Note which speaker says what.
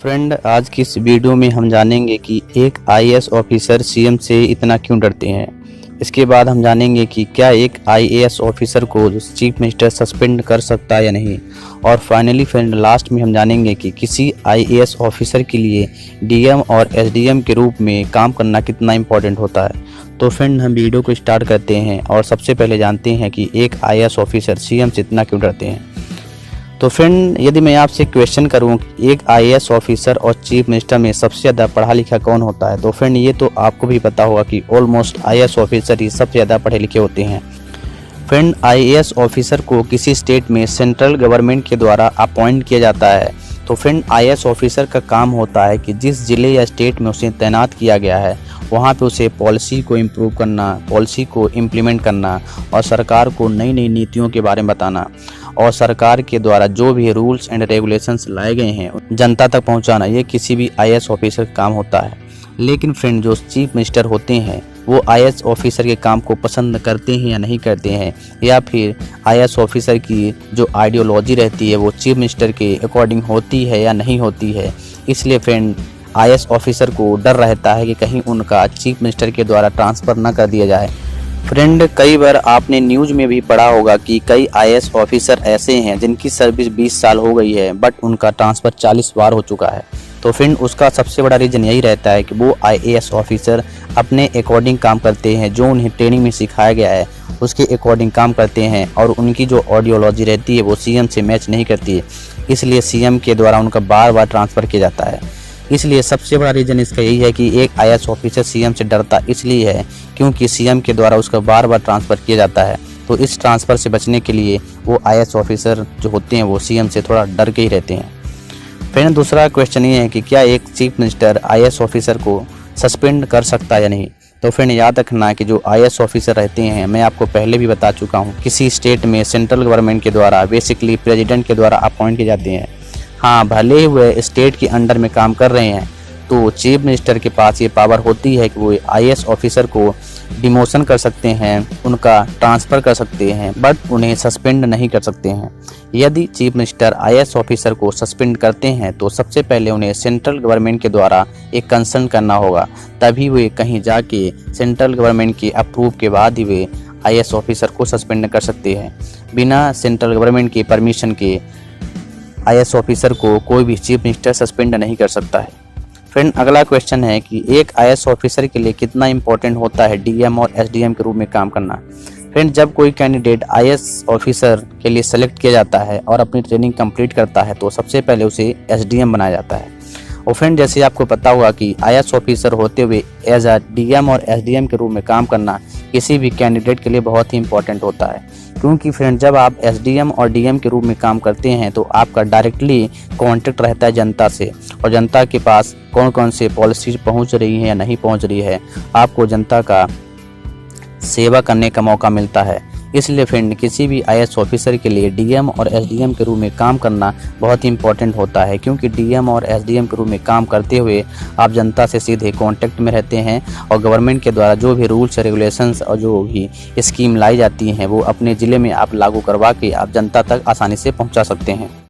Speaker 1: Friend, आज की इस वीडियो में हम जानेंगे कि एक आईएएस ऑफिसर सीएम से इतना क्यों डरते हैं। इसके बाद हम जानेंगे कि क्या एक आईएएस ऑफिसर को चीफ मिनिस्टर सस्पेंड कर सकता है या नहीं। और फाइनली फ्रेंड, लास्ट में हम जानेंगे कि किसी आईएएस ऑफिसर के लिए डीएम और एसडीएम के रूप में काम करना कितना इम्पोर्टेंट होता है। तो फ्रेंड, हम वीडियो को स्टार्ट करते हैं और सबसे पहले जानते हैं कि एक आईएएस ऑफिसर सीएम से इतना क्यों डरते हैं। तो फ्रेंड, यदि मैं आपसे क्वेश्चन करूं कि एक आईएएस ऑफिसर और चीफ मिनिस्टर में सबसे ज़्यादा पढ़ा लिखा कौन होता है, तो फ्रेंड ये तो आपको भी पता होगा कि ऑलमोस्ट आईएएस ऑफिसर ही सबसे ज़्यादा पढ़े लिखे होते हैं। फ्रेंड, आईएएस ऑफिसर को किसी स्टेट में सेंट्रल गवर्नमेंट के द्वारा अपॉइंट किया जाता है। तो फ्रेंड, आईएएस ऑफिसर का काम होता है कि जिस ज़िले या स्टेट में उसे तैनात किया गया है वहाँ पे उसे पॉलिसी को इम्प्रूव करना, पॉलिसी को इम्प्लीमेंट करना और सरकार को नई नई नीतियों के बारे में बताना और सरकार के द्वारा जो भी रूल्स एंड रेगुलेशंस लाए गए हैं जनता तक पहुंचाना, ये किसी भी आईएएस ऑफिसर का काम होता है। लेकिन फ्रेंड, जो चीफ मिनिस्टर होते हैं वो आईएएस ऑफिसर के काम को पसंद करते हैं या नहीं करते हैं, या फिर आईएएस ऑफिसर की जो आइडियोलॉजी रहती है वो चीफ मिनिस्टर के अकॉर्डिंग होती है या नहीं होती है। इसलिए फ्रेंड, आईएएस ऑफिसर को डर रहता है कि कहीं उनका चीफ मिनिस्टर के द्वारा ट्रांसफ़र ना कर दिया जाए। फ्रेंड, कई बार आपने न्यूज़ में भी पढ़ा होगा कि कई आईएएस ऑफिसर ऐसे हैं जिनकी सर्विस 20 साल हो गई है बट उनका ट्रांसफ़र 40 बार हो चुका है। तो फ्रेंड, उसका सबसे बड़ा रीज़न यही रहता है कि वो आईएएस ऑफिसर अपने अकॉर्डिंग काम करते हैं, जो उन्हें ट्रेनिंग में सिखाया गया है उसके अकॉर्डिंग काम करते हैं और उनकी जो आइडियोलॉजी रहती है वो सीएम से मैच नहीं करती है। इसलिए सीएम के द्वारा उनका बार बार ट्रांसफ़र किया जाता है। इसलिए सबसे बड़ा रीज़न इसका यही है कि एक आईएएस ऑफिसर सीएम से डरता इसलिए है क्योंकि सीएम के द्वारा उसका बार बार ट्रांसफ़र किया जाता है। तो इस ट्रांसफ़र से बचने के लिए वो आईएएस ऑफिसर जो होते हैं वो सीएम से थोड़ा डर के ही रहते हैं। फिर दूसरा क्वेश्चन ये है कि क्या एक चीफ मिनिस्टर आईएएस ऑफिसर को सस्पेंड कर सकता है या नहीं। तो फ्रेंड, याद रखना कि जो आईएएस ऑफिसर रहते हैं, मैं आपको पहले भी बता चुका हूँ, किसी स्टेट में सेंट्रल गवर्नमेंट के द्वारा बेसिकली प्रेसिडेंट के द्वारा अपॉइंट किए जाते हैं। हाँ, भले ही वह स्टेट के अंडर में काम कर रहे हैं तो चीफ मिनिस्टर के पास ये पावर होती है कि वो आईएएस ऑफिसर को डिमोशन कर सकते हैं, उनका ट्रांसफ़र कर सकते हैं, बट उन्हें सस्पेंड नहीं कर सकते हैं। यदि चीफ मिनिस्टर आईएएस ऑफिसर को सस्पेंड करते हैं तो सबसे पहले उन्हें सेंट्रल गवर्नमेंट के द्वारा एक कंसर्न करना होगा, तभी वे कहीं जाके सेंट्रल गवर्नमेंट के अप्रूव के बाद ही वे आईएएस ऑफिसर को सस्पेंड कर सकते हैं। बिना सेंट्रल गवर्नमेंट के परमिशन के आईएएस ऑफिसर को कोई भी चीफ मिनिस्टर सस्पेंड नहीं कर सकता है। फ्रेंड, अगला क्वेश्चन है कि एक आईएएस ऑफिसर के लिए कितना इंपॉर्टेंट होता है डीएम और एसडीएम के रूप में काम करना। फ्रेंड, जब कोई कैंडिडेट आईएएस ऑफिसर के लिए सेलेक्ट किया जाता है और अपनी ट्रेनिंग कंप्लीट करता है तो सबसे पहले उसे एसडीएम बनाया जाता है। और फ्रेंड, जैसे आपको पता होगा कि आईएएस ऑफिसर होते हुए एज अ डीएम और एसडीएम के रूप में काम करना किसी भी कैंडिडेट के लिए बहुत ही इंपॉर्टेंट होता है, क्योंकि फ्रेंड जब आप एसडीएम और डीएम के रूप में काम करते हैं तो आपका डायरेक्टली कांटेक्ट रहता है जनता से, और जनता के पास कौन कौन से पॉलिसीज पहुंच रही हैं या नहीं पहुंच रही है, आपको जनता का सेवा करने का मौका मिलता है। इसलिए फ्रेंड, किसी भी आईएएस ऑफिसर के लिए डीएम और एसडीएम के रूप में काम करना बहुत ही इंपॉर्टेंट होता है, क्योंकि डीएम और एसडीएम के रूप में काम करते हुए आप जनता से सीधे कांटेक्ट में रहते हैं और गवर्नमेंट के द्वारा जो भी रूल्स रेगुलेशंस और जो भी स्कीम लाई जाती हैं वो अपने ज़िले में आप लागू करवा के आप जनता तक आसानी से पहुंचा सकते हैं।